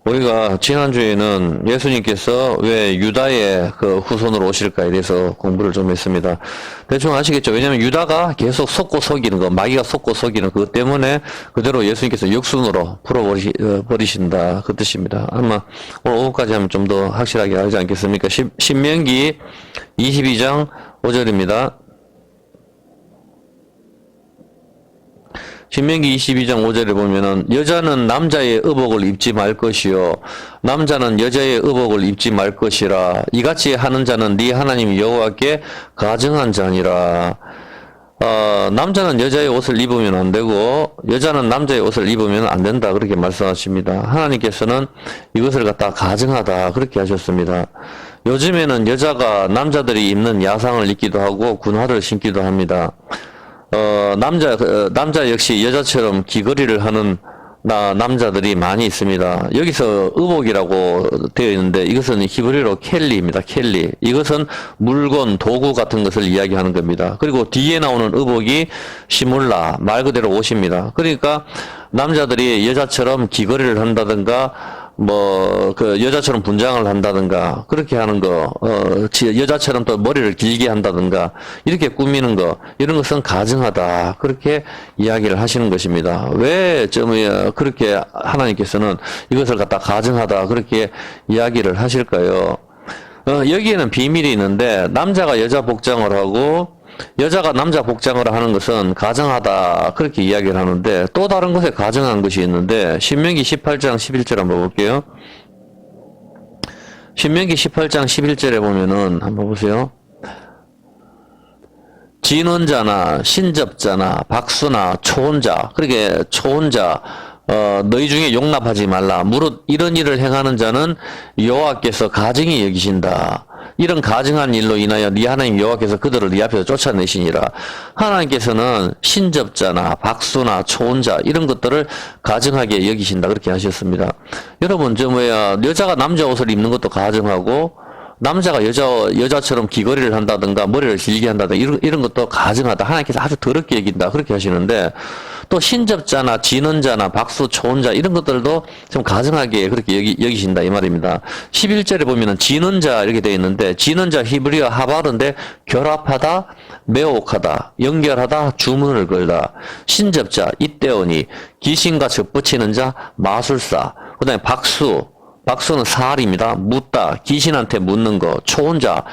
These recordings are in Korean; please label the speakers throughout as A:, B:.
A: 우리가 지난주에는 예수님께서 왜 유다의 그 후손으로 오실까에 대해서 공부를 좀 했습니다. 대충 아시겠죠? 왜냐하면 유다가 계속 속고 속이는 거, 마귀가 속고 속이는 그것 때문에 그대로 예수님께서 역순으로 풀어버리신다. 그 뜻입니다. 아마 오늘 오후까지 하면 좀 더 확실하게 알지 않겠습니까? 신명기 22장 5절입니다. 신명기 22장 5절에 보면은 여자는 남자의 의복을 입지 말 것이요 남자는 여자의 의복을 입지 말 것이라 이같이 하는 자는 네 하나님 여호와께 가증한 자니라. 남자는 여자의 옷을 입으면 안 되고 여자는 남자의 옷을 입으면 안 된다 그렇게 말씀하십니다. 하나님께서는 이것을 갖다 가증하다 그렇게 하셨습니다. 요즘에는 여자가 남자들이 입는 야상을 입기도 하고 군화를 신기도 합니다. 남자 역시 여자처럼 귀걸이를 하는 남자들이 많이 있습니다. 여기서 의복이라고 되어 있는데 이것은 히브리어로 켈리입니다. 켈리. 이것은 물건, 도구 같은 것을 이야기하는 겁니다. 그리고 뒤에 나오는 의복이 시몰라, 말 그대로 옷입니다. 그러니까 남자들이 여자처럼 귀걸이를 한다든가 여자처럼 분장을 한다든가, 그렇게 하는 거, 여자처럼 또 머리를 길게 한다든가, 이렇게 꾸미는 거, 이런 것은 가증하다. 그렇게 이야기를 하시는 것입니다. 왜, 그렇게 하나님께서는 이것을 갖다 가증하다. 그렇게 이야기를 하실까요? 여기에는 비밀이 있는데, 남자가 여자 복장을 하고, 여자가 남자 복장을 하는 것은 가증하다 그렇게 이야기를 하는데 또 다른 것에 가증한 것이 있는데 신명기 18장 11절 한번 볼게요. 신명기 18장 11절에 보면은 한번 보세요. 진언자나 신접자나 박수나 초혼자, 그러게 초혼자 너희 중에 용납하지 말라. 무릇 이런 일을 행하는 자는 여호와께서 가증히 여기신다. 이런 가증한 일로 인하여 네 하나님 여호와께서 그들을 네 앞에서 쫓아내시니라. 하나님께서는 신접자나 박수나 초혼자 이런 것들을 가증하게 여기신다 그렇게 하셨습니다. 여러분 여자가 남자 옷을 입는 것도 가증하고 남자가 여자처럼 귀걸이를 한다든가 머리를 길게 한다든가 이런 것도 가증하다. 하나님께서 아주 더럽게 여긴다 그렇게 하시는데 또 신접자나 진언자나 박수 초혼자 이런 것들도 좀 가증하게 그렇게 여기신다 이 말입니다. 11절에 보면은 진언자 이렇게 되어 있는데 진언자 히브리어 하바르인데 결합하다, 매혹하다, 연결하다, 주문을 걸다. 신접자 이때오니 귀신과 접붙이는 자 마술사. 그다음에 박수는 사알입니다. 묻다, 귀신한테 묻는 거. 초혼자,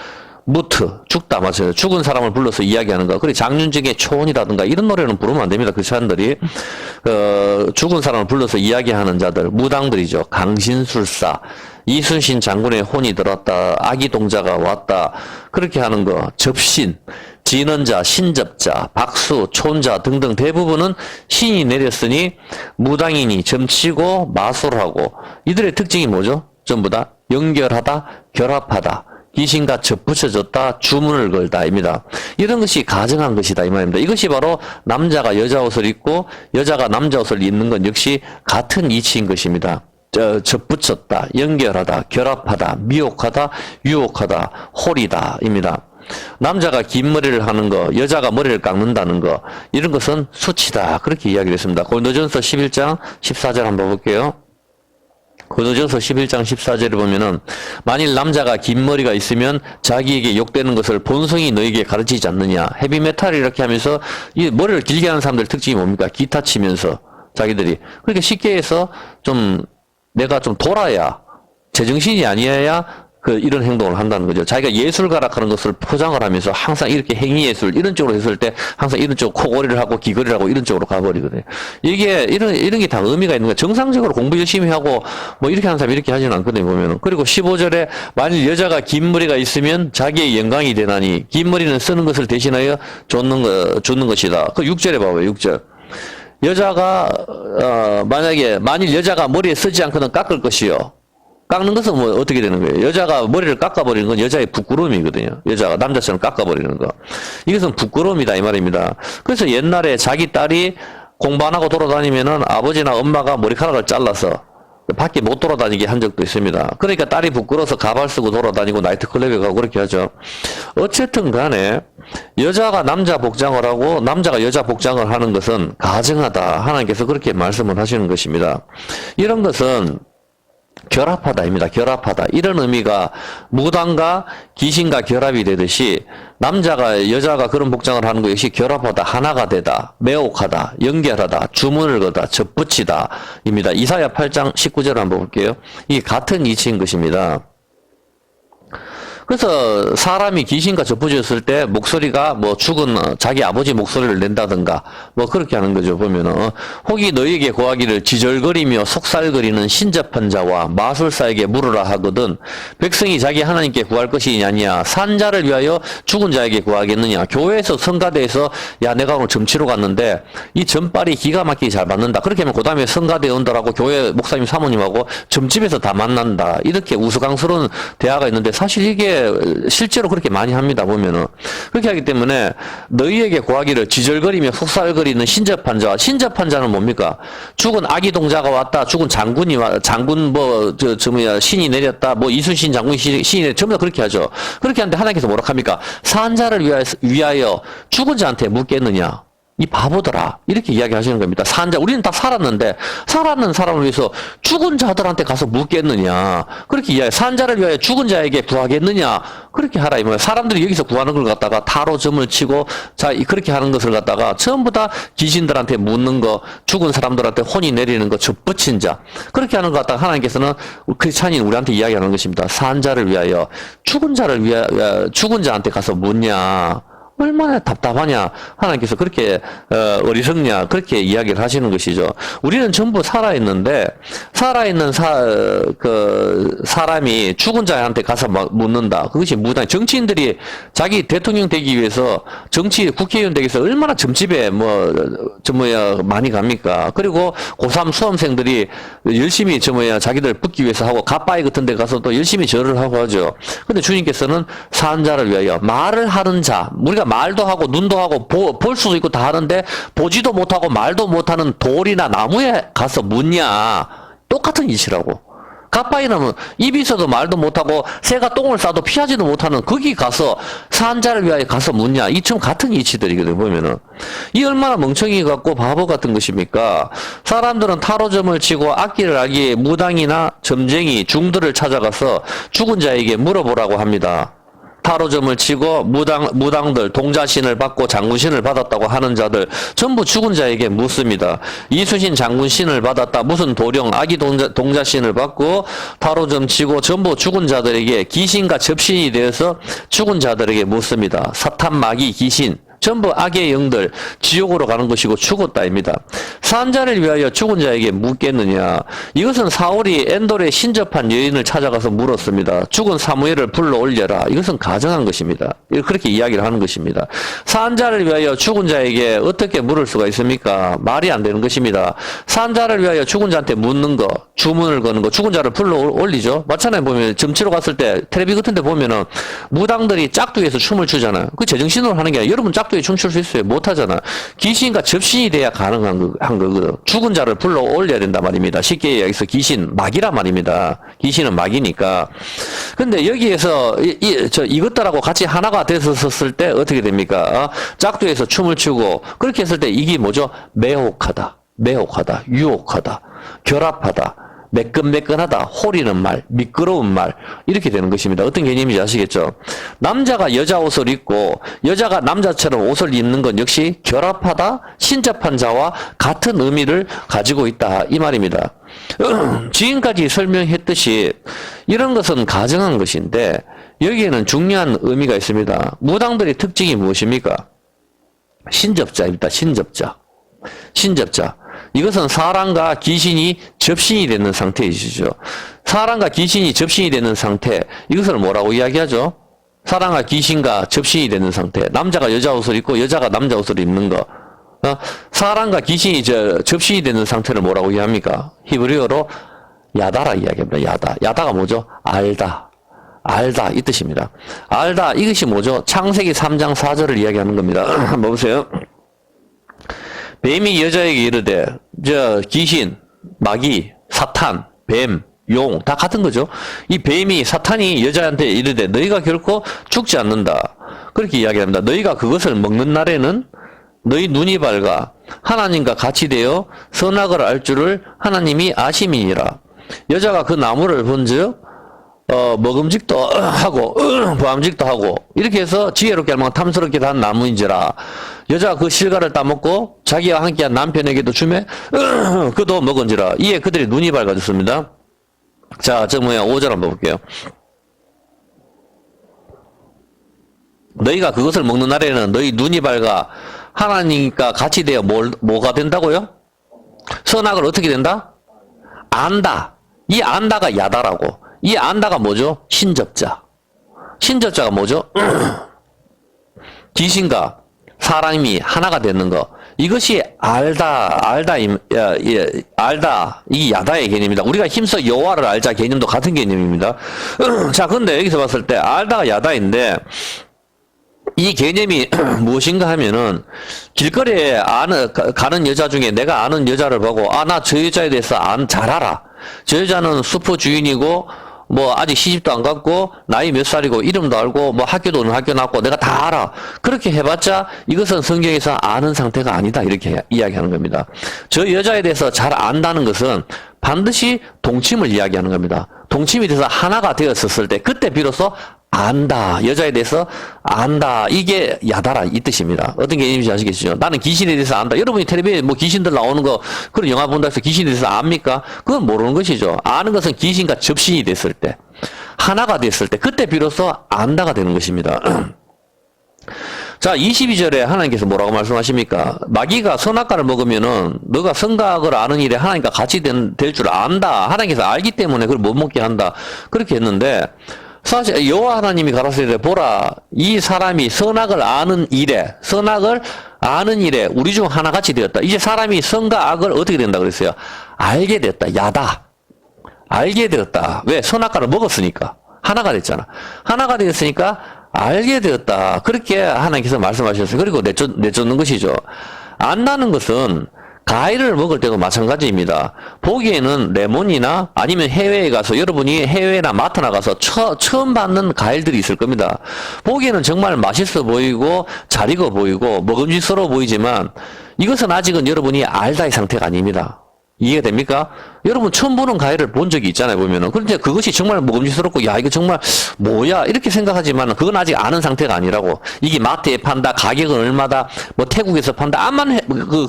A: 무트, 죽다, 맞아요. 죽은 사람을 불러서 이야기하는 거. 그리고 장윤정의 초혼이라든가 이런 노래는 부르면 안 됩니다. 그 사람들이. 죽은 사람을 불러서 이야기하는 자들, 무당들이죠. 강신술사, 이순신 장군의 혼이 들었다, 아기 동자가 왔다, 그렇게 하는 거. 접신, 진언자, 신접자, 박수, 초혼자 등등 대부분은 신이 내렸으니 무당이니 점치고 마술하고 이들의 특징이 뭐죠? 전부 다 연결하다, 결합하다, 귀신과 접붙여졌다, 주문을 걸다입니다. 이런 것이 가증한 것이다 이 말입니다. 이것이 바로 남자가 여자 옷을 입고 여자가 남자 옷을 입는 건 역시 같은 이치인 것입니다. 접붙였다, 연결하다, 결합하다, 미혹하다, 유혹하다, 홀이다입니다. 남자가 긴 머리를 하는 거, 여자가 머리를 깎는다는 거, 이런 것은 수치다 그렇게 이야기를 했습니다. 고린도전서 11장 14절 한번 볼게요. 고린도전서 11장 14절에 보면은 만일 남자가 긴 머리가 있으면 자기에게 욕되는 것을 본성이 너에게 가르치지 않느냐. 헤비메탈 이렇게 하면서 이 머리를 길게 하는 사람들 특징이 뭡니까? 기타 치면서 자기들이. 그러니까 쉽게 해서 내가 좀 돌아야, 제정신이 아니어야 이런 행동을 한다는 거죠. 자기가 예술가라 하는 것을 포장을 하면서 항상 이렇게 행위예술, 이런 쪽으로 했을 때 항상 이런 쪽 코골이를 하고 귀걸이를 하고 이런 쪽으로 가버리거든요. 이게, 이런 게 다 의미가 있는 거예요. 정상적으로 공부 열심히 하고 이렇게 하는 사람이 이렇게 하지는 않거든요, 보면은. 그리고 15절에 만일 여자가 긴 머리가 있으면 자기의 영광이 되나니 긴 머리는 쓰는 것을 대신하여 줬는 것이다. 그 6절에 봐봐요, 6절. 여자가, 만일 여자가 머리에 쓰지 않고는 깎을 것이요. 깎는 것은 어떻게 되는 거예요? 여자가 머리를 깎아버리는 건 여자의 부끄러움이거든요. 여자가 남자처럼 깎아버리는 거. 이것은 부끄러움이다 이 말입니다. 그래서 옛날에 자기 딸이 공부 안 하고 돌아다니면은 아버지나 엄마가 머리카락을 잘라서 밖에 못 돌아다니게 한 적도 있습니다. 그러니까 딸이 부끄러워서 가발 쓰고 돌아다니고 나이트클럽에 가고 그렇게 하죠. 어쨌든 간에 여자가 남자 복장을 하고 남자가 여자 복장을 하는 것은 가증하다. 하나님께서 그렇게 말씀을 하시는 것입니다. 이런 것은 결합하다입니다. 결합하다. 이런 의미가 무당과 귀신과 결합이 되듯이 남자가 여자가 그런 복장을 하는 거 역시 결합하다, 하나가 되다, 매혹하다, 연결하다, 주문을 거다, 접붙이다 입니다. 이사야 8장 19절 한번 볼게요. 이게 같은 이치인 것입니다. 그래서 사람이 귀신과 접붙였을 때 목소리가 뭐 죽은 자기 아버지 목소리를 낸다든가 뭐 그렇게 하는 거죠. 보면은 혹이 너희에게 구하기를 지절거리며 속살거리는 신접한 자와 마술사에게 물으라 하거든 백성이 자기 하나님께 구할 것이 아니냐 산자를 위하여 죽은 자에게 구하겠느냐. 교회에서 성가대에서 야 내가 오늘 점치러 갔는데 이 점빨이 기가 막히게 잘 맞는다. 그렇게 하면 그 다음에 성가대 온들하고 교회 목사님 사모님하고 점집에서 다 만난다. 이렇게 우스꽝스러운 대화가 있는데 사실 이게 실제로 그렇게 많이 합니다. 보면은 그렇게 하기 때문에 너희에게 구하기를 지절거리며 속살거리는 신접한 자. 신접한 자는 뭡니까? 죽은 아기 동자가 왔다. 죽은 장군이 장군 신이 내렸다. 뭐 이순신 장군 신이 내렸다. 전부 다 그렇게 하죠. 그렇게 하는데 하나님께서 뭐라 합니까? 산자를 위하여 죽은 자한테 묻겠느냐? 이 바보들아 이렇게 이야기하시는 겁니다. 산자 우리는 다 살았는데 살았는 사람을 위해서 죽은 자들한테 가서 묻겠느냐 그렇게 이야기. 산자를 위하여 죽은 자에게 구하겠느냐 그렇게 하라 이 말이에요. 사람들이 여기서 구하는 걸 갖다가 타로 점을 치고 자 그렇게 하는 것을 갖다가 전부 다 귀신들한테 묻는 거 죽은 사람들한테 혼이 내리는 거 접붙인 자 그렇게 하는 것 갖다가 하나님께서는 크리스찬인 우리한테 이야기하는 것입니다. 산자를 위하여 죽은 자를 위하여 죽은 자한테 가서 묻냐. 얼마나 답답하냐. 하나님께서 그렇게 어리석냐. 그렇게 이야기를 하시는 것이죠. 우리는 전부 살아있는데 살아있는 사람이 죽은 자한테 가서 막 묻는다. 그것이 무당. 정치인들이 자기 대통령 되기 위해서 국회의원 되기 위해서 얼마나 점집에 많이 갑니까? 그리고 고3 수험생들이 열심히 자기들 붙기 위해서 하고 갓바위 같은 데 가서 또 열심히 절을 하고 하죠. 근데 주님께서는 산자를 위하여 말을 하는 자. 우리가 말도 하고 눈도 하고 볼 수도 있고 다 하는데 보지도 못하고 말도 못하는 돌이나 나무에 가서 묻냐. 똑같은 이치라고. 갓바위는 입이 있어도 말도 못하고 새가 똥을 싸도 피하지도 못하는 거기 가서 산자를 위하여 가서 묻냐. 이처럼 같은 이치들이거든요. 보면은 이 얼마나 멍청이 같고 바보 같은 것입니까? 사람들은 타로점을 치고 악기를 알기에 무당이나 점쟁이 중들을 찾아가서 죽은 자에게 물어보라고 합니다. 타로점을 치고 무당들 동자신을 받고 장군신을 받았다고 하는 자들 전부 죽은 자에게 묻습니다. 이순신 장군신을 받았다. 무슨 도령 아기 동자신을 받고 타로점 치고 전부 죽은 자들에게 귀신과 접신이 되어서 죽은 자들에게 묻습니다. 사탄 마귀 귀신 전부 악의 영들 지옥으로 가는 것이고 죽었다입니다. 산자를 위하여 죽은 자에게 묻겠느냐. 이것은 사울이 엔돌에 신접한 여인을 찾아가서 물었습니다. 죽은 사무엘을 불러 올려라. 이것은 가정한 것입니다. 그렇게 이야기를 하는 것입니다. 산자를 위하여 죽은 자에게 어떻게 물을 수가 있습니까? 말이 안 되는 것입니다. 산자를 위하여 죽은 자한테 묻는 거, 주문을 거는 거, 죽은 자를 불러 올리죠. 마찬가지로 보면 점치러 갔을 때 텔레비 같은 데 보면은 무당들이 짝두에서 춤을 추잖아요. 그 제정신으로 하는 게 아니라 여러분 짝두에 춤출 수 있어요. 못하잖아. 귀신과 접신이 돼야 가능한 거거든. 죽은 자를 불러 올려야 된단 말입니다. 쉽게 여기서 귀신, 마귀란 말입니다. 귀신은 마귀니까. 근데 여기에서 이것들하고 같이 하나가 돼서 섰을 때 어떻게 됩니까? 짝두에서 춤을 추고 그렇게 했을 때 이게 뭐죠? 매혹하다, 유혹하다, 결합하다. 매끈매끈하다, 호리는 말, 미끄러운 말 이렇게 되는 것입니다. 어떤 개념인지 아시겠죠? 남자가 여자 옷을 입고 여자가 남자처럼 옷을 입는 건 역시 결합하다, 신접한 자와 같은 의미를 가지고 있다 이 말입니다. 지금까지 설명했듯이 이런 것은 가정한 것인데 여기에는 중요한 의미가 있습니다. 무당들의 특징이 무엇입니까? 신접자입니다. 신접자. 이것은 사람과 귀신이 접신이 되는 상태이시죠. 사람과 귀신이 접신이 되는 상태, 이것을 뭐라고 이야기하죠? 사람과 귀신과 접신이 되는 상태. 남자가 여자 옷을 입고 여자가 남자 옷을 입는 거. 사람과 귀신이 접신이 되는 상태를 뭐라고 이야기합니까? 히브리어로 야다라 이야기합니다. 야다가 뭐죠? 알다 이 뜻입니다. 알다 이것이 뭐죠? 창세기 3장 4절을 이야기하는 겁니다. 한번 보세요. 뱀이 여자에게 이르되 귀신, 마귀, 사탄, 뱀, 용 다 같은 거죠. 이 뱀이 사탄이 여자한테 이르되 너희가 결코 죽지 않는다. 그렇게 이야기합니다. 너희가 그것을 먹는 날에는 너희 눈이 밝아 하나님과 같이 되어 선악을 알 줄을 하나님이 아심이니라. 여자가 그 나무를 본즉 먹음직도 하고 보암직도 하고 이렇게 해서 지혜롭게 얼마나 탐스럽게 단 나무인지라 여자가 그 실과를 따먹고 자기와 함께한 남편에게도 주매 그도 먹은지라 이에 그들이 눈이 밝아졌습니다. 자, 저 뭐야 5절 한번 볼게요. 너희가 그것을 먹는 날에는 너희 눈이 밝아 하나님과 같이 되어 뭐가 된다고요? 선악을 어떻게 된다? 안다. 이 안다가 야다라고. 이 안다가 뭐죠? 신접자. 신접자가 뭐죠? 귀신과 사람이 하나가 되는 거. 이것이 알다, 이 야다의 개념입니다. 우리가 힘써 여호와를 알자 개념도 같은 개념입니다. 자, 근데 여기서 봤을 때 알다가 야다인데, 이 개념이 무엇인가 하면은 길거리에 가는 여자 중에 내가 아는 여자를 보고 나 저 여자에 대해서 잘 알아. 저 여자는 슈퍼 주인이고 뭐 아직 시집도 안 갔고 나이 몇 살이고 이름도 알고 뭐 학교도 어느 학교 나왔고 내가 다 알아. 그렇게 해봤자 이것은 성경에서 아는 상태가 아니다 이렇게 이야기하는 겁니다. 저 여자에 대해서 잘 안다는 것은 반드시 동침을 이야기하는 겁니다. 동침이 돼서 하나가 되었었을 때 그때 비로소 안다. 여자에 대해서 안다. 이게 야다라 이 뜻입니다. 어떤 개념인지 아시겠죠? 나는 귀신에 대해서 안다. 여러분이 텔레비에 뭐 귀신들 나오는 거 그런 영화 본다 해서 귀신에 대해서 압니까? 그건 모르는 것이죠. 아는 것은 귀신과 접신이 됐을 때 하나가 됐을 때 그때 비로소 안다가 되는 것입니다. 자, 22절에 하나님께서 뭐라고 말씀하십니까? 마귀가 선악과를 먹으면은 너가 선악을 아는 일에 하나님과 같이 될 줄 안다. 하나님께서 알기 때문에 그걸 못 먹게 한다. 그렇게 했는데 사실 여호와 하나님이 가라사대 보라 이 사람이 선악을 아는 일에 우리 중 하나같이 되었다. 이제 사람이 선과 악을 어떻게 된다 그랬어요? 알게 됐다. 야다. 알게 되었다. 왜? 선악과를 먹었으니까. 하나가 됐잖아. 하나가 되었으니까 알게 되었다. 그렇게 하나님께서 말씀하셨어요. 그리고 내쫓는 것이죠. 안다는 것은 과일을 먹을 때도 마찬가지입니다. 보기에는 레몬이나 아니면 해외에 가서 여러분이 해외나 마트 나가서 처음 받는 과일들이 있을 겁니다. 보기에는 정말 맛있어 보이고 잘 익어 보이고 먹음직스러워 보이지만 이것은 아직은 여러분이 알다의 상태가 아닙니다. 이해가 됩니까? 여러분 처음 보는 과일을 본 적이 있잖아요, 보면은. 그런데 그것이 정말 먹음직스럽고, 야, 이거 정말 뭐야? 이렇게 생각하지만 그건 아직 아는 상태가 아니라고. 이게 마트에 판다, 가격은 얼마다, 뭐 태국에서 판다,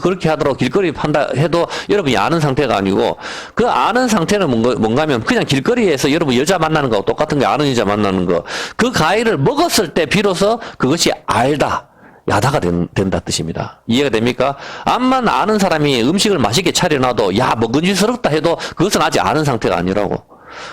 A: 그렇게 하도록 길거리에 판다 해도 여러분이 아는 상태가 아니고, 그 아는 상태는 뭔가 하면 그냥 길거리에서 여러분 여자 만나는 거하고 똑같은 게 아는 여자 만나는 거. 그 과일을 먹었을 때 비로소 그것이 알다. 야다가 된다 뜻입니다. 이해가 됩니까? 암만 아는 사람이 음식을 맛있게 차려놔도 야 먹은지스럽다 해도 그것은 아직 아는 상태가 아니라고.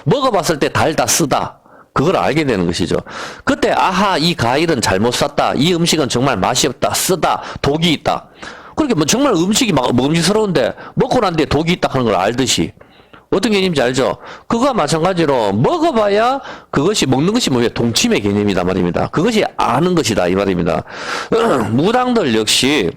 A: 먹어봤을 때 달다 쓰다 그걸 알게 되는 것이죠. 그때 아하 이 과일은 잘못 샀다. 이 음식은 정말 맛이 없다. 쓰다. 독이 있다. 그렇게 뭐 정말 음식이 먹음직스러운데 먹고 난 뒤에 독이 있다 하는 걸 알듯이 어떤 개념인지 알죠? 그거와 마찬가지로 먹어봐야 그것이 먹는 것이 뭐예요? 동침의 개념이다 말입니다. 그것이 아는 것이다 이 말입니다. 무당들 역시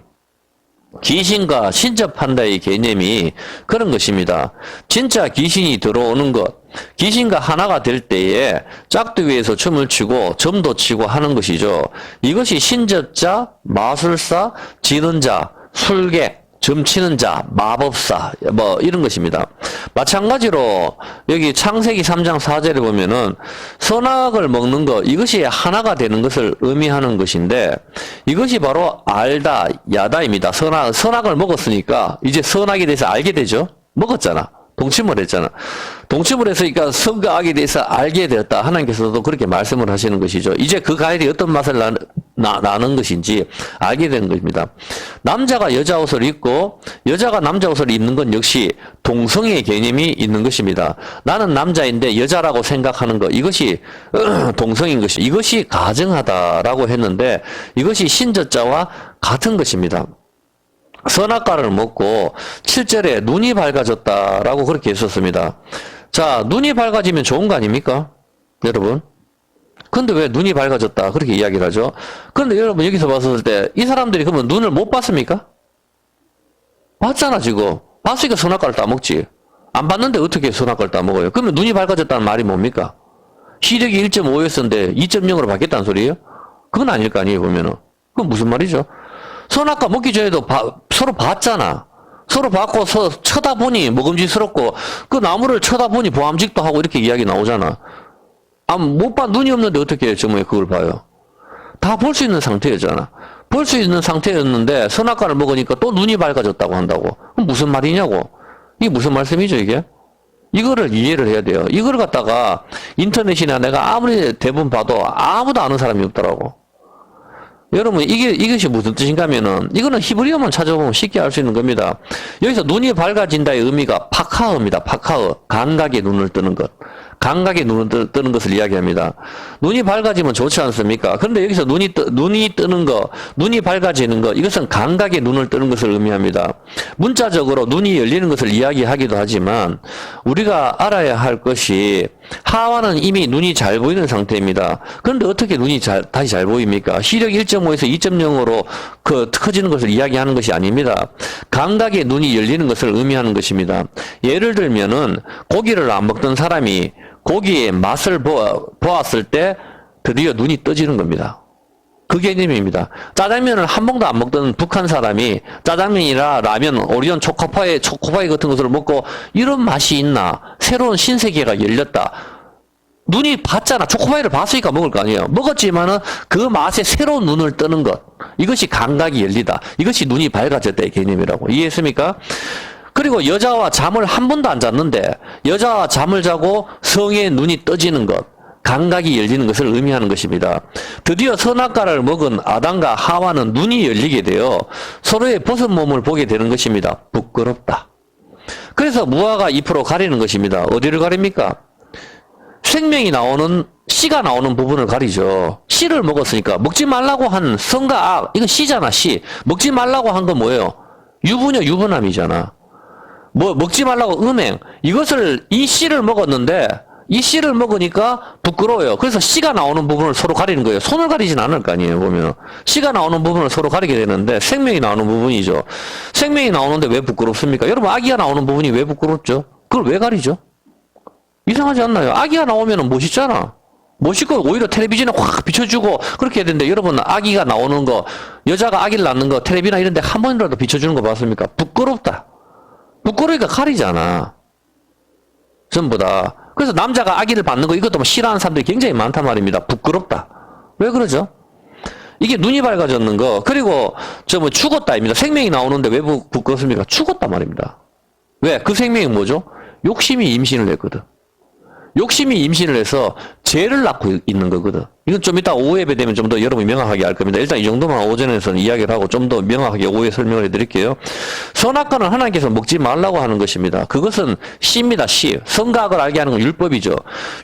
A: 귀신과 신접한다의 개념이 그런 것입니다. 진짜 귀신이 들어오는 것, 귀신과 하나가 될 때에 짝두기에서 춤을 추고 점도 치고 하는 것이죠. 이것이 신접자, 마술사, 지는 자, 술객, 점치는 자, 마법사, 뭐, 이런 것입니다. 마찬가지로, 여기 창세기 3장 4절에 보면은, 선악을 먹는 것, 이것이 하나가 되는 것을 의미하는 것인데, 이것이 바로 알다, 야다입니다. 선악을 먹었으니까, 이제 선악에 대해서 알게 되죠? 먹었잖아. 동침을 했잖아. 동침을 했으니까 선과 악에 대해서 알게 되었다. 하나님께서도 그렇게 말씀을 하시는 것이죠. 이제 그 과일이 어떤 맛을 나는 것인지 알게 되는 것입니다. 남자가 여자 옷을 입고 여자가 남자 옷을 입는 건 역시 동성의 개념이 있는 것입니다. 나는 남자인데 여자라고 생각하는 것, 이것이 동성인 것이, 이것이 가증하다라고 했는데 이것이 신저자와 같은 것입니다. 선악과를 먹고 7절에 눈이 밝아졌다라고 그렇게 했었습니다. 자, 눈이 밝아지면 좋은 거 아닙니까? 여러분. 근데 왜 눈이 밝아졌다 그렇게 이야기를 하죠? 근데 여러분 여기서 봤을 때 이 사람들이 그러면 눈을 못 봤습니까? 봤잖아 지금. 봤으니까 선악과를 따먹지. 안 봤는데 어떻게 선악과를 따먹어요? 그러면 눈이 밝아졌다는 말이 뭡니까? 시력이 1.5였었는데 2.0으로 바뀌었다는 소리예요? 그건 아닐 거 아니에요 보면은. 그건 무슨 말이죠? 선악과 먹기 전에도 서로 봤잖아. 서로 바꿔서 쳐다보니 먹음직스럽고 그 나무를 쳐다보니 보암직도 하고 이렇게 이야기 나오잖아. 못 봐, 눈이 없는데 어떻게 점에 그걸 봐요? 다 볼 수 있는 상태였잖아. 볼 수 있는 상태였는데 선악과를 먹으니까 또 눈이 밝아졌다고 한다고. 그럼 무슨 말이냐고. 이게 무슨 말씀이죠, 이게? 이거를 이해를 해야 돼요. 이걸 갖다가 인터넷이나 내가 아무리 대부분 봐도 아무도 아는 사람이 없더라고. 여러분, 이것이 무슨 뜻인가 하면은, 이거는 히브리어만 찾아보면 쉽게 알 수 있는 겁니다. 여기서 눈이 밝아진다의 의미가 파카어입니다. 파카어. 감각의 눈을 뜨는 것. 감각의 눈을 뜨는 것을 이야기합니다. 눈이 밝아지면 좋지 않습니까? 그런데 여기서 눈이 뜨는 것, 눈이 밝아지는 것, 이것은 감각의 눈을 뜨는 것을 의미합니다. 문자적으로 눈이 열리는 것을 이야기하기도 하지만, 우리가 알아야 할 것이, 하와는 이미 눈이 잘 보이는 상태입니다. 그런데 어떻게 눈이 다시 잘 보입니까? 시력 1.5에서 2.0으로 커지는 것을 이야기하는 것이 아닙니다. 감각의 눈이 열리는 것을 의미하는 것입니다. 예를 들면은, 고기를 안 먹던 사람이 고기의 맛을 보았을 때 드디어 눈이 떠지는 겁니다. 그 개념입니다. 짜장면을 한 번도 안 먹던 북한 사람이 짜장면이나 라면, 오리온 초코파이 같은 것을 먹고 이런 맛이 있나? 새로운 신세계가 열렸다. 눈이 봤잖아. 초코파이를 봤으니까 먹을 거 아니에요. 먹었지만은 그 맛에 새로운 눈을 뜨는 것. 이것이 감각이 열리다. 이것이 눈이 밝아졌다의 개념이라고. 이해했습니까? 그리고 여자와 잠을 한 번도 안 잤는데 여자와 잠을 자고 성의 눈이 떠지는 것, 감각이 열리는 것을 의미하는 것입니다. 드디어 선악과를 먹은 아담과 하와는 눈이 열리게 되어 서로의 벗은 몸을 보게 되는 것입니다. 부끄럽다. 그래서 무화과 잎으로 가리는 것입니다. 어디를 가립니까? 생명이 나오는, 씨가 나오는 부분을 가리죠. 씨를 먹었으니까 먹지 말라고 한 선과 악, 이거 씨잖아, 씨. 먹지 말라고 한 건 뭐예요? 유부녀, 유부남이잖아. 먹지 말라고 음행. 이 씨를 먹었는데, 이 씨를 먹으니까 부끄러워요. 그래서 씨가 나오는 부분을 서로 가리는 거예요. 손을 가리진 않을 거 아니에요, 보면. 씨가 나오는 부분을 서로 가리게 되는데, 생명이 나오는 부분이죠. 생명이 나오는데 왜 부끄럽습니까? 여러분, 아기가 나오는 부분이 왜 부끄럽죠? 그걸 왜 가리죠? 이상하지 않나요? 아기가 나오면 멋있잖아. 멋있고, 오히려 텔레비전에 확 비춰주고, 그렇게 해야 되는데, 여러분, 아기가 나오는 거, 여자가 아기를 낳는 거, 텔레비나 이런 데 한 번이라도 비춰주는 거 봤습니까? 부끄럽다. 부끄러우니까 가리잖아. 전부 다. 그래서 남자가 아기를 받는 거 이것도 뭐 싫어하는 사람들이 굉장히 많단 말입니다. 부끄럽다. 왜 그러죠? 이게 눈이 밝아졌는 거. 그리고 뭐 죽었다입니다. 생명이 나오는데 왜 부끄럽습니까? 죽었단 말입니다. 왜? 그 생명이 뭐죠? 욕심이 임신을 했거든. 욕심이 임신을 해서 죄를 낳고 있는 거거든. 이건 좀 이따 오후 예배 되면 좀 더 여러분이 명확하게 알 겁니다. 일단 이 정도만 오전에서는 이야기를 하고 좀 더 명확하게 오후에 설명을 해드릴게요. 선악과는 하나님께서 먹지 말라고 하는 것입니다. 그것은 씨입니다. 씨. 선과 악을 알게 하는 건 율법이죠.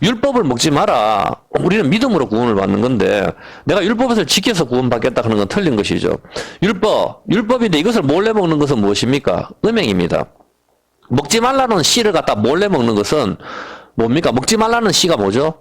A: 율법을 먹지 마라. 우리는 믿음으로 구원을 받는 건데 내가 율법을 지켜서 구원받겠다 하는 건 틀린 것이죠. 율법인데 이것을 몰래 먹는 것은 무엇입니까? 음행입니다. 먹지 말라는 씨를 갖다 몰래 먹는 것은 뭡니까? 먹지 말라는 씨가 뭐죠?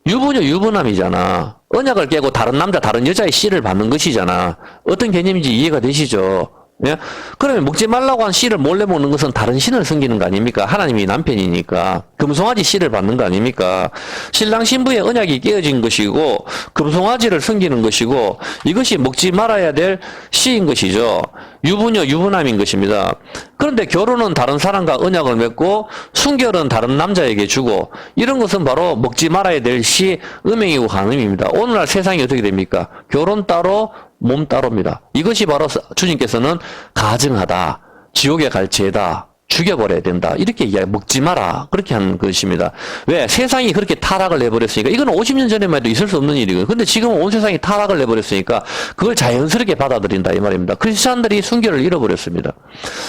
A: 유부녀, 유부남이잖아. 언약을 깨고 다른 남자, 다른 여자의 씨를 받는 것이잖아. 어떤 개념인지 이해가 되시죠? 예? 그러면 먹지 말라고 한 씨를 몰래 먹는 것은 다른 신을 섬기는 거 아닙니까? 하나님이 남편이니까. 금송아지 씨를 받는 거 아닙니까? 신랑 신부의 언약이 깨어진 것이고, 금송아지를 섬기는 것이고, 이것이 먹지 말아야 될 씨인 것이죠. 유부녀, 유부남인 것입니다. 그런데 결혼은 다른 사람과 언약을 맺고, 순결은 다른 남자에게 주고, 이런 것은 바로 먹지 말아야 될 씨, 음행이고 간음입니다. 오늘날 세상이 어떻게 됩니까? 결혼 따로, 몸 따로입니다. 이것이 바로 주님께서는 가증하다, 지옥에 갈 죄다, 죽여버려야 된다. 이렇게 먹지 마라. 그렇게 하는 것입니다. 왜? 세상이 그렇게 타락을 해버렸으니까. 이건 50년 전에만 해도 있을 수 없는 일이거든요. 근데 지금은 온 세상이 타락을 해버렸으니까 그걸 자연스럽게 받아들인다. 이 말입니다. 크리스찬들이 순결을 잃어버렸습니다.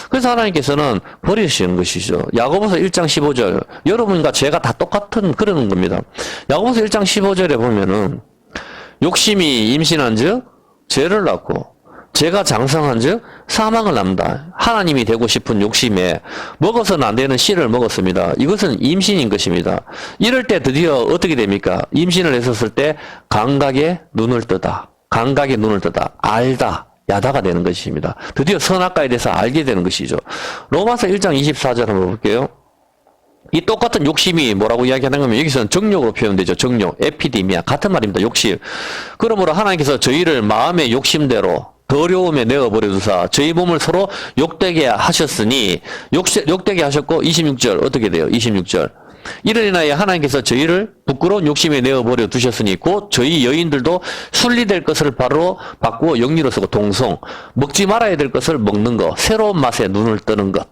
A: 그래서 하나님께서는 버리시는 것이죠. 야고보서 1장 15절. 여러분과 제가 다 똑같은 그런 겁니다. 야고보서 1장 15절에 보면은 욕심이 임신한 즉 죄를 낳고 죄가 장성한 즉 사망을 낳는다. 하나님이 되고 싶은 욕심에 먹어서는 안 되는 씨를 먹었습니다. 이것은 임신인 것입니다. 이럴 때 드디어 어떻게 됩니까? 임신을 했었을 때 감각의 눈을 뜨다. 감각의 눈을 뜨다. 알다. 야다가 되는 것입니다. 드디어 선악과에 대해서 알게 되는 것이죠. 로마서 1장 24절 한번 볼게요. 이 똑같은 욕심이 뭐라고 이야기하는 거면 여기서는 정욕으로 표현되죠. 정욕, 에피디미아 같은 말입니다. 욕심. 그러므로 하나님께서 저희를 마음의 욕심대로 더러움에 내어버려 두사 저희 몸을 서로 욕되게 하셨으니 욕되게 하셨고 26절 어떻게 돼요? 26절 이를 인하여 하나님께서 저희를 부끄러운 욕심에 내어버려 두셨으니 곧 저희 여인들도 순리될 것을 바로 바꾸어 영리로 쓰고 동성 먹지 말아야 될 것을 먹는 것 새로운 맛에 눈을 뜨는 것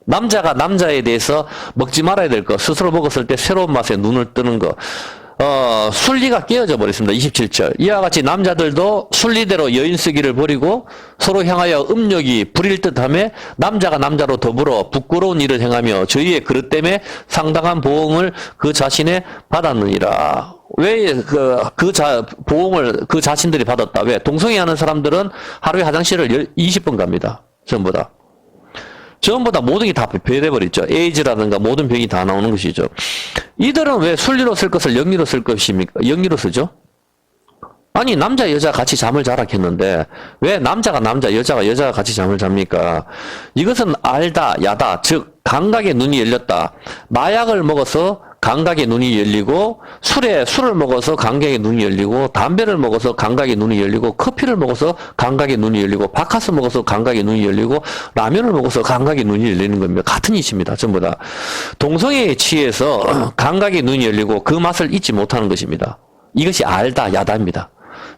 A: 남자가 남자에 대해서 먹지 말아야 될 것 스스로 먹었을 때 새로운 맛에 눈을 뜨는 것 순리가 깨어져 버렸습니다. 27절. 이와 같이 남자들도 순리대로 여인 쓰기를 버리고 서로 향하여 음욕이 부릴 듯하며 남자가 남자로 더불어 부끄러운 일을 행하며 저희의 그릇 때문에 상당한 보응을 그 자신에 받았느니라. 왜 보응을 그 자신들이 받았다? 왜? 동성애 하는 사람들은 하루에 화장실을 20번 갑니다. 전부 다. 전부 다 모든 게 다 배려버렸죠. 에이즈라든가 모든 병이 다 나오는 것이죠. 이들은 왜 순리로 쓸 것을 영리로 쓸 것입니까? 영리로 쓰죠? 아니 남자 여자 같이 잠을 자라 했는데 왜 남자가 남자 여자가 여자가 같이 잠을 잡니까? 이것은 알다 야다 즉 감각의 눈이 열렸다. 마약을 먹어서 감각의 눈이 열리고 술을 먹어서 감각의 눈이 열리고 담배를 먹어서 감각의 눈이 열리고 커피를 먹어서 감각의 눈이 열리고 바카스 먹어서 감각의 눈이 열리고 라면을 먹어서 감각의 눈이 열리는 겁니다. 같은 이치입니다. 전부 다. 동성애에 취해서 감각의 눈이 열리고 그 맛을 잊지 못하는 것입니다. 이것이 알다 야다입니다.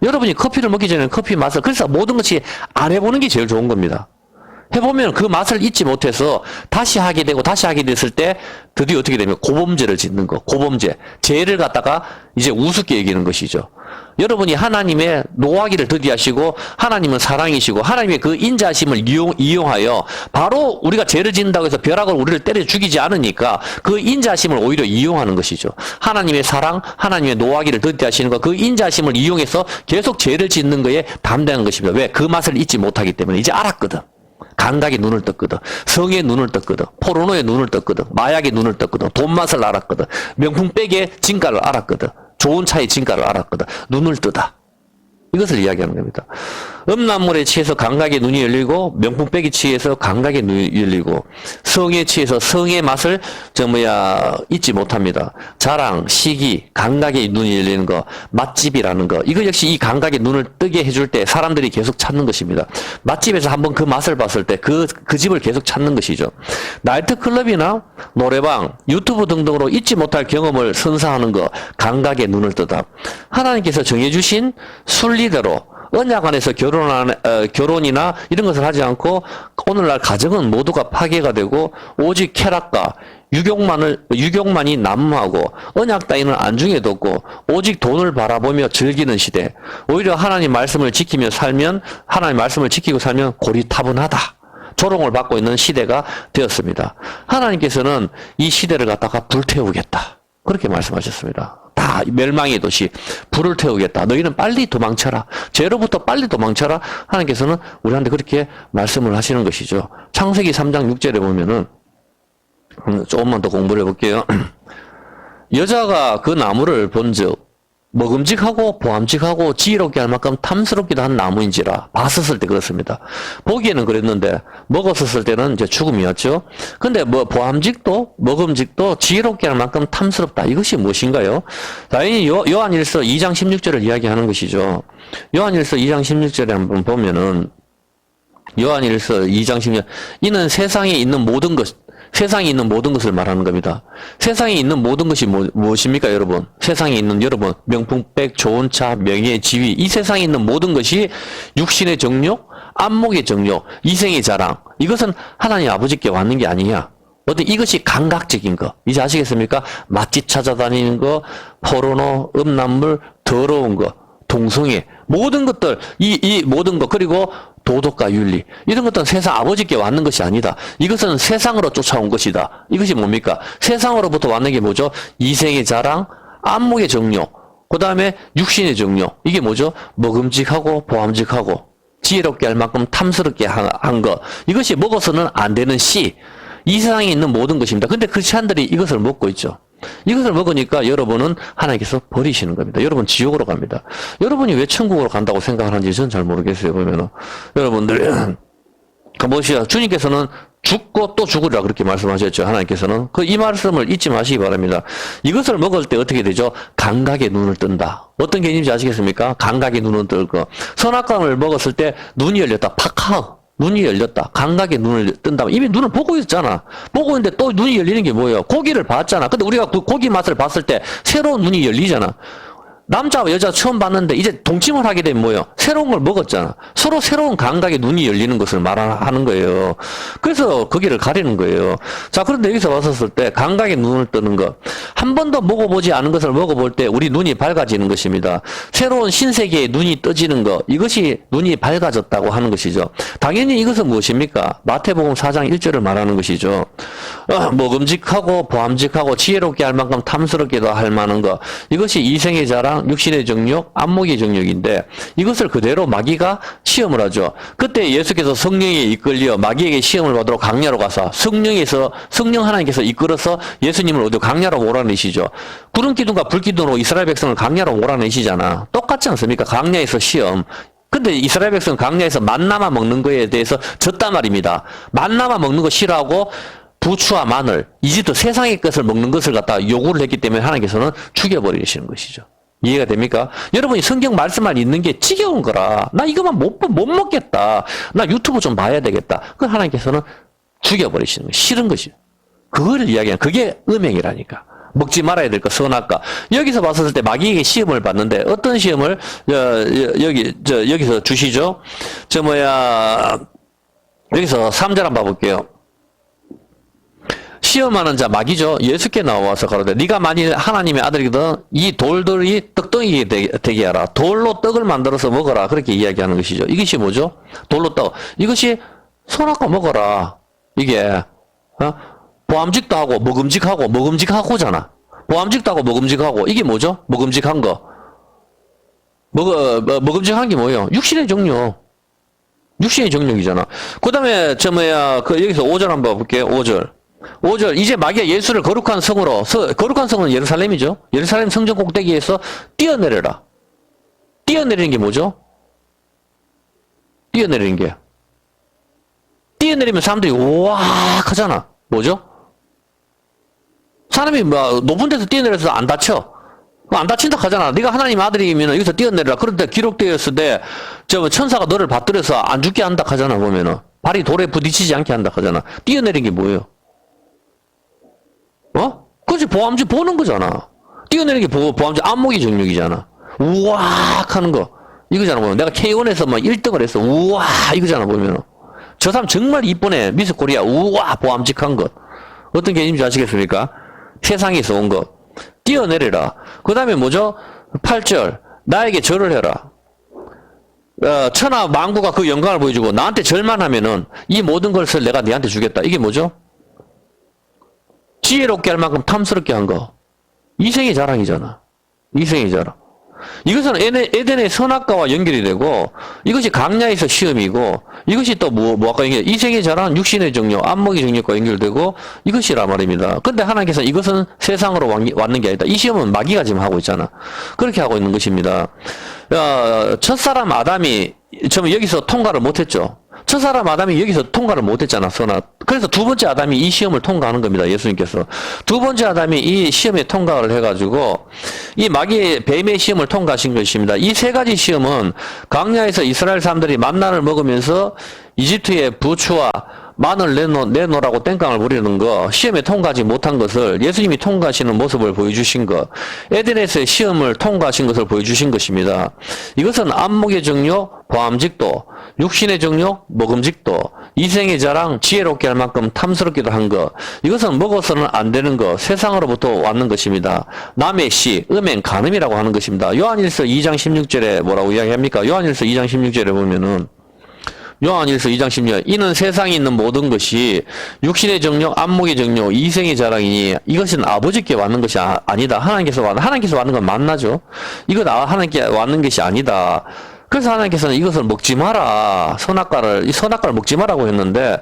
A: 여러분이 커피를 먹기 전에 커피 맛을 그래서 모든 것이 안 해보는 게 제일 좋은 겁니다. 해보면 그 맛을 잊지 못해서 다시 하게 되고 다시 하게 됐을 때 드디어 어떻게 되면 고범죄를 짓는 거. 고범죄. 죄를 갖다가 이제 우습게 여기는 것이죠. 여러분이 하나님의 노하기를 더디하시고 하나님은 사랑이시고 하나님의 그 인자하심을 이용하여 바로 우리가 죄를 짓는다고 해서 벼락을 우리를 때려 죽이지 않으니까 그 인자하심을 오히려 이용하는 것이죠. 하나님의 사랑, 하나님의 노하기를 더디하시는 것, 그 인자하심을 이용해서 계속 죄를 짓는 거에 담당한 것입니다. 왜? 그 맛을 잊지 못하기 때문에 이제 알았거든. 감각의 눈을 떴거든. 성의 눈을 떴거든. 포르노의 눈을 떴거든. 마약의 눈을 떴거든. 돈맛을 알았거든. 명품백의 진가를 알았거든. 좋은 차의 진가를 알았거든. 눈을 뜨다. 이것을 이야기하는 겁니다. 음란물에 취해서 감각의 눈이 열리고 명품백에 취해서 감각의 눈이 열리고 성에 취해서 성의 맛을 잊지 못합니다. 자랑, 시기, 감각의 눈이 열리는 거, 맛집이라는 거 이거 역시 이 감각의 눈을 뜨게 해줄 때 사람들이 계속 찾는 것입니다. 맛집에서 한번 그 맛을 봤을 때 그 집을 계속 찾는 것이죠. 나이트클럽이나 노래방, 유튜브 등등으로 잊지 못할 경험을 선사하는 거 감각의 눈을 뜨다. 하나님께서 정해주신 순리대로 언약 안에서 결혼이나 이런 것을 하지 않고 오늘날 가정은 모두가 파괴가 되고 오직 쾌락과 유욕만이 난무하고 언약 따위는 안중에 뒀고 오직 돈을 바라보며 즐기는 시대. 오히려 하나님 말씀을 지키며 살면 하나님 말씀을 지키고 살면 고리타분하다. 조롱을 받고 있는 시대가 되었습니다. 하나님께서는 이 시대를 갖다가 불태우겠다. 그렇게 말씀하셨습니다. 다 멸망의 도시 불을 태우겠다. 너희는 빨리 도망쳐라. 죄로부터 빨리 도망쳐라. 하나님께서는 우리한테 그렇게 말씀을 하시는 것이죠. 창세기 3장 6절에 보면은 조금만 더 공부를 해볼게요. 여자가 그 나무를 본즉 먹음직하고 보암직하고 지혜롭게 할 만큼 탐스럽기도 한 나무인지라 봤었을 때 그렇습니다. 보기에는 그랬는데 먹었었을 때는 이제 죽음이었죠. 근데 보암직도 먹음직도 지혜롭게 할 만큼 탐스럽다. 이것이 무엇인가요? 당연히 요한일서 2장 16절을 이야기하는 것이죠. 요한일서 2장 16절에 한번 보면은 요한일서 2장 16절 이는 세상에 있는 모든 것을 말하는 겁니다. 세상에 있는 모든 것이 무엇입니까, 여러분? 세상에 있는 여러분, 명품백, 좋은 차, 명예, 지위, 이 세상에 있는 모든 것이 육신의 정욕, 안목의 정욕, 이생의 자랑. 이것은 하나님 아버지께 왔는 게 아니냐. 이것이 감각적인 거. 이제 아시겠습니까? 맛집 찾아다니는 거, 포르노, 음란물, 더러운 거, 동성애, 모든 것들, 이 모든 것, 그리고 도덕과 윤리 이런 것들은 세상 아버지께 왔는 것이 아니다. 이것은 세상으로 쫓아온 것이다. 이것이 뭡니까? 세상으로부터 왔는 게 뭐죠? 이생의 자랑, 안목의 정욕, 그 다음에 육신의 정욕. 이게 뭐죠? 먹음직하고 보암직하고 지혜롭게 할 만큼 탐스럽게 한 것. 이것이 먹어서는 안 되는 씨. 이 세상에 있는 모든 것입니다. 근데 크리스찬들이 이것을 먹고 있죠. 이것을 먹으니까 여러분은 하나님께서 버리시는 겁니다. 여러분 지옥으로 갑니다. 여러분이 왜 천국으로 간다고 생각하는지 저는 잘 모르겠어요. 보면은 여러분들 그 무엇이요? 주님께서는 죽고 또 죽으리라 그렇게 말씀하셨죠. 하나님께서는. 이 말씀을 잊지 마시기 바랍니다. 이것을 먹을 때 어떻게 되죠? 감각의 눈을 뜬다. 어떤 개념인지 아시겠습니까? 감각의 눈을 뜰거. 선악과를 먹었을 때 눈이 열렸다. 팍하우. 눈이 열렸다. 감각의 눈을 뜬다. 이미 눈을 보고 있잖아. 보고 있는데 또 눈이 열리는 게 뭐예요? 고기를 봤잖아. 근데 우리가 그 고기 맛을 봤을 때 새로운 눈이 열리잖아. 남자와 여자 처음 봤는데 이제 동침을 하게 되면 뭐예요? 새로운 걸 먹었잖아. 서로 새로운 감각의 눈이 열리는 것을 말하는 거예요. 그래서 거기를 가리는 거예요. 자, 그런데 여기서 왔었을 때 감각의 눈을 뜨는 것. 한 번도 먹어보지 않은 것을 먹어볼 때 우리 눈이 밝아지는 것입니다. 새로운 신세계의 눈이 떠지는 것. 이것이 눈이 밝아졌다고 하는 것이죠. 당연히 이것은 무엇입니까? 마태복음 4장 1절을 말하는 것이죠. 먹음직하고 보암직하고 지혜롭게 할 만큼 탐스럽게도 할 만한 것. 이것이 이생의 자랑, 육신의 정욕, 안목의 정욕인데 이것을 그대로 마귀가 시험을 하죠. 그때 예수께서 성령에 이끌려 마귀에게 시험을 받으러 강야로 가서 성령 하나님께서 이끌어서 예수님을 어디 강야로 몰아내시죠. 구름 기둥과 불 기둥으로 이스라엘 백성을 강야로 몰아내시잖아. 똑같지 않습니까? 강야에서 시험. 근데 이스라엘 백성은 강야에서 만나만 먹는 거에 대해서 졌단 말입니다. 만나만 먹는 거 싫어하고 부추와 마늘, 이집트 세상의 것을 먹는 것을 갖다 요구를 했기 때문에 하나님께서는 죽여버리시는 것이죠. 이해가 됩니까? 여러분이 성경 말씀만 있는 게 지겨운 거라. 나 이거만 못 먹겠다. 나 유튜브 좀 봐야 되겠다. 그 하나님께서는 죽여버리시는 거예요. 싫은 것이요. 그거를 이야기하는, 그게 음행이라니까. 먹지 말아야 될 거, 선악과. 여기서 봤을 때 마귀에게 시험을 받는데, 어떤 시험을, 여기서 주시죠? 여기서 3절 한번 봐볼게요. 시험하는 자 마귀죠. 예수께 나와서 가로되 네가 만일 하나님의 아들이거든 이 돌들이 떡덩이 되게 하라. 돌로 떡을 만들어서 먹어라. 그렇게 이야기하는 것이죠. 이것이 뭐죠? 돌로 떡. 이것이 선악과 먹어라. 이게 보암직도 하고 먹음직하고잖아. 보암직도 하고 먹음직하고 이게 뭐죠? 먹음직한 거. 먹음직한 게 뭐예요? 육신의 정욕. 육신의 정욕이잖아. 그 다음에 여기서 5절 한번 볼게요. 5절 이제 마귀가 예수를 거룩한 성으로 거룩한 성은 예루살렘이죠. 예루살렘 성전 꼭대기에서 뛰어내려라. 뛰어내리는 게 뭐죠? 뛰어내리면 사람들이 우와 하잖아. 뭐죠? 사람이 높은 데서 뛰어내려서 안 다쳐. 안 다친다 하잖아. 네가 하나님 아들이면 여기서 뛰어내려라. 그런데 기록되었을 때 천사가 너를 받들여서 안 죽게 한다 하잖아. 보면은 발이 돌에 부딪히지 않게 한다 하잖아. 뛰어내린 게 뭐예요? 그렇지, 보암직 보는 거잖아. 뛰어내리는 게 보암직 안목이 정력이잖아. 우와악 하는 거. 이거잖아, 보면. 내가 K1에서 1등을 했어. 우와, 이거잖아, 보면. 저 사람 정말 이쁘네. 미스 코리아. 우와, 보암직한 것. 어떤 개념인지 아시겠습니까? 세상에서 온 것. 뛰어내려라. 그 다음에 뭐죠? 8절. 나에게 절을 해라. 천하 만구가 그 영광을 보여주고, 나한테 절만 하면은, 이 모든 것을 내가 네한테 주겠다. 이게 뭐죠? 지혜롭게 할 만큼 탐스럽게 한 거. 이생의 자랑이잖아. 이생의 자랑. 이것은 에덴의 선악과와 연결이 되고, 이것이 강야에서 시험이고, 이것이 또 아까 얘기한 이생의 자랑, 육신의 정욕, 안목의 정욕과 연결되고, 이것이라 말입니다. 근데 하나님께서 이것은 세상으로 왔는 게 아니다. 이 시험은 마귀가 지금 하고 있잖아. 그렇게 하고 있는 것입니다. 첫사람 아담이, 여기서 통과를 못했죠. 첫사람 아담이 여기서 통과를 못했잖아, 그래서 두 번째 아담이 이 시험을 통과하는 겁니다, 예수님께서. 두 번째 아담이 이 시험에 통과를 해가지고, 이 마귀의 뱀의 시험을 통과하신 것입니다. 이 세 가지 시험은 광야에서 이스라엘 사람들이 만나를 먹으면서 이집트의 부추와 마늘 내놓으라고 땡깡을 부리는 거, 시험에 통과하지 못한 것을 예수님이 통과하시는 모습을 보여주신 것, 에덴에서의 시험을 통과하신 것을 보여주신 것입니다. 이것은 안목의 정욕, 보암직도, 육신의 정욕, 먹음직도, 이생의 자랑, 지혜롭게 할 만큼 탐스럽기도 한 것, 이것은 먹어서는 안 되는 것, 세상으로부터 왔는 것입니다. 남의 시, 음행, 간음이라고 하는 것입니다. 요한일서 2장 16절에 뭐라고 이야기합니까? 요한일서 2장 16절에 보면은 요한일서 2장 16절 이는 세상에 있는 모든 것이 육신의 정욕, 안목의 정욕, 이생의 자랑이니 이것은 아버지께 왔는 것이 아니다. 하나님께서 왔는 건 만나죠. 이건 하나님께 왔는 것이 아니다. 그래서 하나님께서는 이것을 먹지 마라. 이 선악과를 먹지 마라고 했는데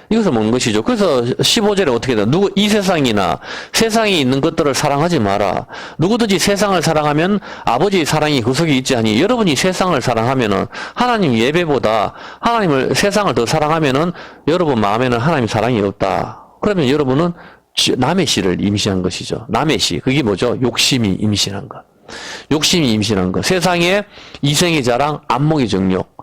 A: 이것을 먹는 것이죠. 그래서 15절에 어떻게 돼? 이 세상이나 세상에 있는 것들을 사랑하지 마라. 누구든지 세상을 사랑하면 아버지의 사랑이 그 속에 있지 않니? 여러분이 세상을 사랑하면은 하나님 예배보다 세상을 더 사랑하면은 여러분 마음에는 하나님 사랑이 없다. 그러면 여러분은 남의 씨를 임신한 것이죠. 남의 씨. 그게 뭐죠? 욕심이 임신한 것. 욕심이 임신한 것. 세상에 이생의 자랑, 안목의 정욕.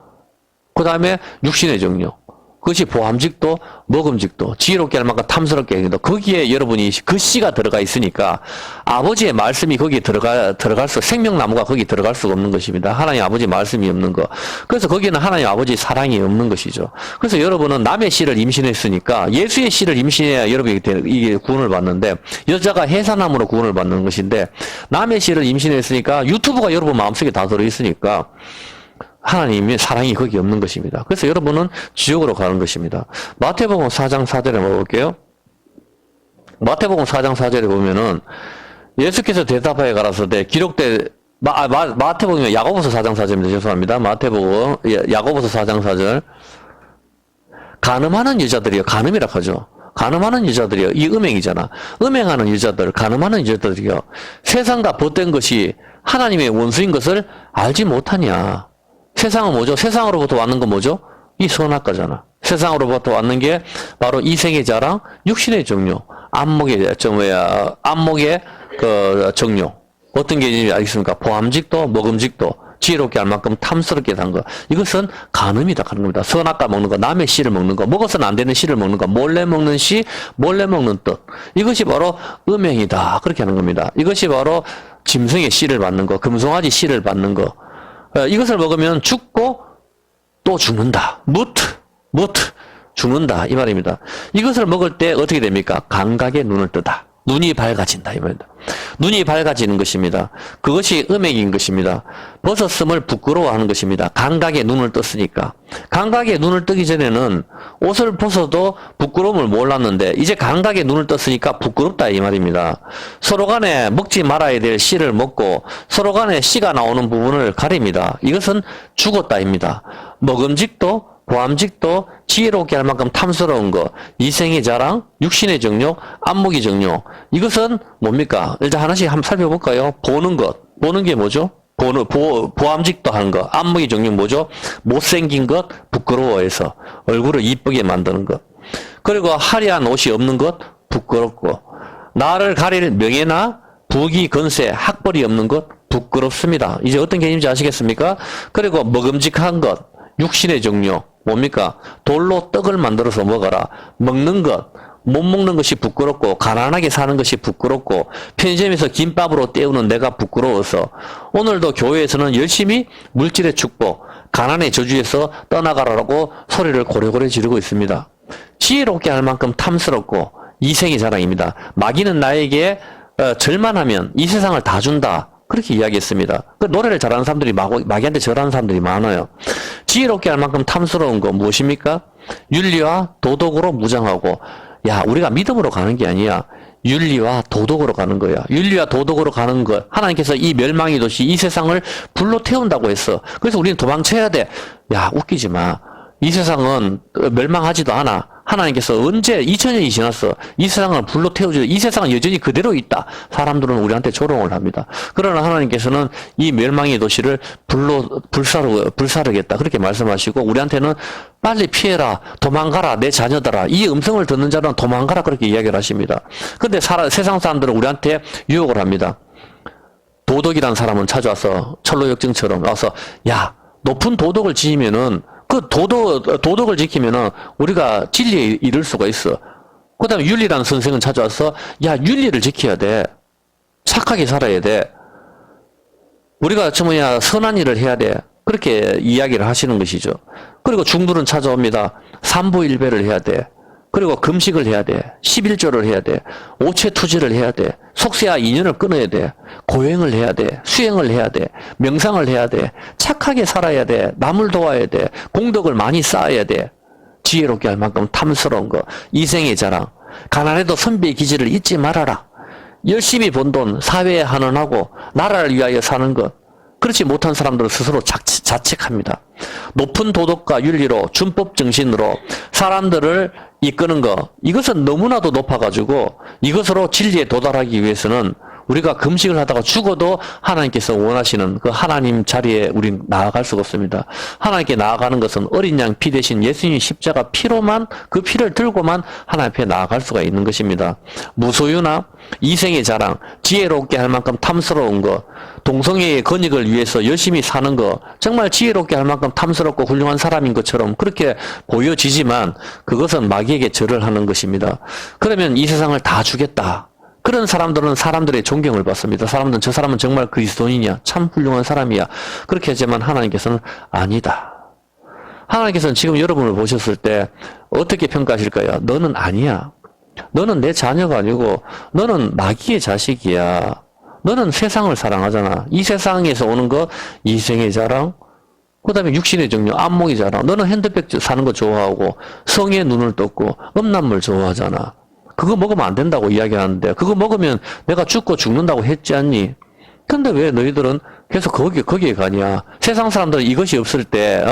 A: 그 다음에 육신의 정욕. 그것이 보암직도, 먹음직도, 지혜롭게 할 만큼 탐스럽게 하기도. 거기에 여러분이 그 씨가 들어가 있으니까 아버지의 말씀이 거기에 들어갈수록 생명나무가 거기 들어갈 수가 없는 것입니다. 하나님 아버지 말씀이 없는 거. 그래서 거기는 하나님 아버지 사랑이 없는 것이죠. 그래서 여러분은 남의 씨를 임신했으니까 예수의 씨를 임신해야 여러분이 이게 구원을 받는데, 여자가 해산함으로 구원을 받는 것인데 남의 씨를 임신했으니까 유튜브가 여러분 마음속에 다 들어있으니까 하나님의 사랑이 거기 없는 것입니다. 그래서 여러분은 지옥으로 가는 것입니다. 마태복음 4장 4절에 볼게요. 마태복음 4장 4절에 보면은 예수께서 대답하여 가라사대 기록된 마태복음이 야고보서 4장 4절입니다. 죄송합니다. 마태복음 야고보서 4장 4절. 간음하는 여자들이요. 간음이라 하죠. 간음하는 여자들이요. 이 음행이잖아. 음행하는 여자들, 간음하는 여자들이요. 세상과 벗된 것이 하나님의 원수인 것을 알지 못하냐. 세상은 뭐죠? 세상으로부터 왔는 건 뭐죠? 이 선악과잖아. 세상으로부터 왔는 게 바로 이생의 자랑, 육신의 정욕, 안목의 그 정욕. 어떤 게 있는지 알겠습니까? 보암직도, 먹음직도, 지혜롭게 할 만큼 탐스럽게 한 거. 이것은 간음이다 하는 겁니다. 선악과 먹는 거, 남의 씨를 먹는 거, 먹어서는 안 되는 씨를 먹는 거, 몰래 먹는 씨, 몰래 먹는 뜻. 이것이 바로 음행이다. 그렇게 하는 겁니다. 이것이 바로 짐승의 씨를 받는 거, 금송아지 씨를 받는 거. 이것을 먹으면 죽고 또 죽는다. 죽는다. 이 말입니다. 이것을 먹을 때 어떻게 됩니까? 감각의 눈을 뜨다. 눈이 밝아진다. 이 말입니다. 눈이 밝아지는 것입니다. 그것이 음행인 것입니다. 벗었음을 부끄러워하는 것입니다. 감각의 눈을 떴으니까. 감각의 눈을 뜨기 전에는 옷을 벗어도 부끄러움을 몰랐는데 이제 감각의 눈을 떴으니까 부끄럽다 이 말입니다. 서로 간에 먹지 말아야 될 씨를 먹고 서로 간에 씨가 나오는 부분을 가립니다. 이것은 죽었다입니다. 먹음직도 보암직도 지혜롭게 할 만큼 탐스러운 거, 이생의 자랑, 육신의 정욕, 안목의 정욕. 이것은 뭡니까? 일단 하나씩 한번 살펴볼까요? 보는 것. 보는 게 뭐죠? 보암직도 하는 것. 안목의 정욕 뭐죠? 못생긴 것, 부끄러워해서. 얼굴을 이쁘게 만드는 것. 그리고 화려한 옷이 없는 것, 부끄럽고. 나를 가릴 명예나 부귀, 건세, 학벌이 없는 것, 부끄럽습니다. 이제 어떤 개념인지 아시겠습니까? 그리고 먹음직한 것, 육신의 정욕. 뭡니까? 돌로 떡을 만들어서 먹어라. 먹는 것, 못 먹는 것이 부끄럽고 가난하게 사는 것이 부끄럽고 편의점에서 김밥으로 때우는 내가 부끄러워서 오늘도 교회에서는 열심히 물질의 축복, 가난의 저주에서 떠나가라고 소리를 고래고래 지르고 있습니다. 지혜롭게 할 만큼 탐스럽고 이생의 자랑입니다. 마귀는 나에게 절만하면 이 세상을 다 준다. 그렇게 이야기했습니다. 그 노래를 잘하는 사람들이 마귀한테 절하는 사람들이 많아요. 지혜롭게 할 만큼 탐스러운 거 무엇입니까? 윤리와 도덕으로 무장하고, 야, 우리가 믿음으로 가는 게 아니야. 윤리와 도덕으로 가는 거야. 윤리와 도덕으로 가는 것. 하나님께서 이 멸망의 도시, 이 세상을 불로 태운다고 했어. 그래서 우리는 도망쳐야 돼. 야, 웃기지 마. 이 세상은 멸망하지도 않아. 하나님께서 언제 2000년이 지났어. 이 세상을 불로 태우지. 이 세상은 여전히 그대로 있다. 사람들은 우리한테 조롱을 합니다. 그러나 하나님께서는 이 멸망의 도시를 불로 불사르겠다. 그렇게 말씀하시고 우리한테는 빨리 피해라. 도망가라. 내 자녀들아. 이 음성을 듣는 자는 도망가라. 그렇게 이야기를 하십니다. 근데 세상 사람들은 우리한테 유혹을 합니다. 도덕이란 사람은 찾아와서 철로역정처럼 와서 야, 높은 도덕을 지으면은 그 도덕을 지키면은 우리가 진리에 이를 수가 있어. 그 다음에 윤리라는 선생은 찾아와서 야, 윤리를 지켜야 돼. 착하게 살아야 돼. 우리가 선한 일을 해야 돼. 그렇게 이야기를 하시는 것이죠. 그리고 중부는 찾아옵니다. 삼부일배를 해야 돼. 그리고 금식을 해야 돼. 11조를 해야 돼. 오체투지를 해야 돼. 속세와 인연을 끊어야 돼. 고행을 해야 돼. 수행을 해야 돼. 명상을 해야 돼. 착하게 살아야 돼. 남을 도와야 돼. 공덕을 많이 쌓아야 돼. 지혜롭게 할 만큼 탐스러운 거. 이생의 자랑. 가난해도 선비의 기질을 잊지 말아라. 열심히 번 돈 사회에 환원하고 나라를 위하여 사는 것. 그렇지 못한 사람들은 스스로 자책합니다. 높은 도덕과 윤리로 준법 정신으로 사람들을 이끄는 것, 이것은 너무나도 높아가지고 이것으로 진리에 도달하기 위해서는 우리가 금식을 하다가 죽어도 하나님께서 원하시는 그 하나님 자리에 우린 나아갈 수가 없습니다. 하나님께 나아가는 것은 어린 양 피 대신 예수님의 십자가 피로만, 그 피를 들고만 하나님 앞에 나아갈 수가 있는 것입니다. 무소유나 이생의 자랑, 지혜롭게 할 만큼 탐스러운 것, 동성애의 건익을 위해서 열심히 사는 것, 정말 지혜롭게 할 만큼 탐스럽고 훌륭한 사람인 것처럼 그렇게 보여지지만 그것은 마귀에게 절을 하는 것입니다. 그러면 이 세상을 다 주겠다. 그런 사람들은 사람들의 존경을 받습니다. 사람들은 저 사람은 정말 그리스도인이야. 참 훌륭한 사람이야. 그렇게 하지만 하나님께서는 아니다. 하나님께서는 지금 여러분을 보셨을 때 어떻게 평가하실까요? 너는 아니야. 너는 내 자녀가 아니고 너는 마귀의 자식이야. 너는 세상을 사랑하잖아. 이 세상에서 오는 거 이생의 자랑, 그 다음에 육신의 정욕, 안목의 자랑. 너는 핸드백 사는 거 좋아하고 성에 눈을 떴고 음란물 좋아하잖아. 그거 먹으면 안 된다고 이야기하는데 그거 먹으면 내가 죽고 죽는다고 했지 않니? 근데 왜 너희들은 계속 거기에 가냐? 세상 사람들은 이것이 없을 때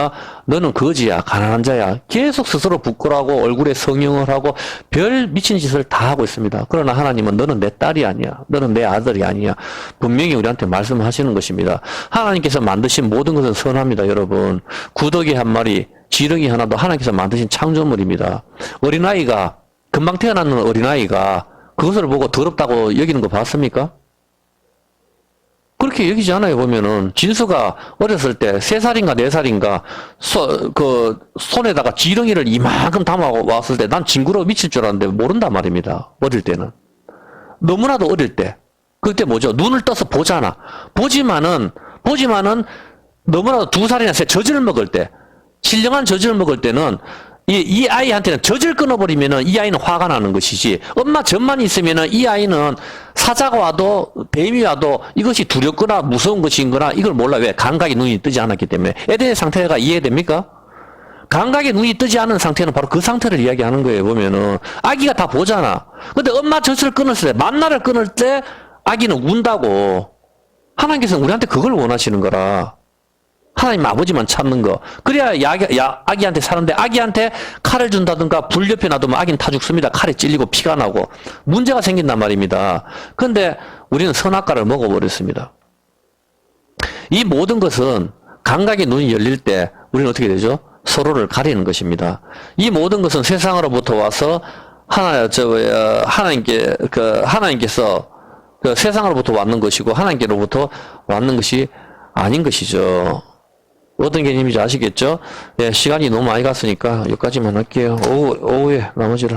A: 너는 거지야, 가난한 자야. 계속 스스로 부끄러워하고 얼굴에 성형을 하고 별 미친 짓을 다 하고 있습니다. 그러나 하나님은 너는 내 딸이 아니야. 너는 내 아들이 아니야. 분명히 우리한테 말씀하시는 것입니다. 하나님께서 만드신 모든 것은 선합니다, 여러분. 구더기 한 마리, 지렁이 하나도 하나님께서 만드신 창조물입니다. 어린아이가 금방 태어나는 어린아이가 그것을 보고 더럽다고 여기는 거 봤습니까? 그렇게 여기지 않아요, 보면은. 진수가 어렸을 때 3살인가 4살인가 손에다가 지렁이를 이만큼 담아왔을 때 난 징그러워 미칠 줄 알았는데 모른단 말입니다. 어릴 때는. 너무나도 어릴 때. 그때 뭐죠? 눈을 떠서 보잖아. 보지만은 너무나도 2살이나 3살 젖을 먹을 때, 신령한 젖을 먹을 때는 이 아이한테는 젖을 끊어버리면은 이 아이는 화가 나는 것이지, 엄마 젖만 있으면은 이 아이는 사자가 와도 뱀이 와도 이것이 두렵거나 무서운 것인거나 이걸 몰라. 왜? 감각의 눈이 뜨지 않았기 때문에. 에덴의 상태가 이해됩니까? 감각의 눈이 뜨지 않은 상태는 바로 그 상태를 이야기하는 거예요. 보면은 아기가 다 보잖아. 근데 엄마 젖을 끊었을 때, 만나를 끊을 때 아기는 운다고. 하나님께서는 우리한테 그걸 원하시는 거라. 하나님 아버지만 찾는 거. 그래야 아기한테 사는데, 아기한테 칼을 준다든가 불 옆에 놔두면 아기는 타 죽습니다. 칼에 찔리고 피가 나고 문제가 생긴단 말입니다. 그런데 우리는 선악과를 먹어버렸습니다. 이 모든 것은 감각의 눈이 열릴 때 우리는 어떻게 되죠? 서로를 가리는 것입니다. 이 모든 것은 세상으로부터 와서 하나님께서 세상으로부터 왔는 것이고 하나님께로부터 왔는 것이 아닌 것이죠. 어떤 개념인지 아시겠죠? 네, 시간이 너무 많이 갔으니까 여기까지만 할게요. 오후에 나머지를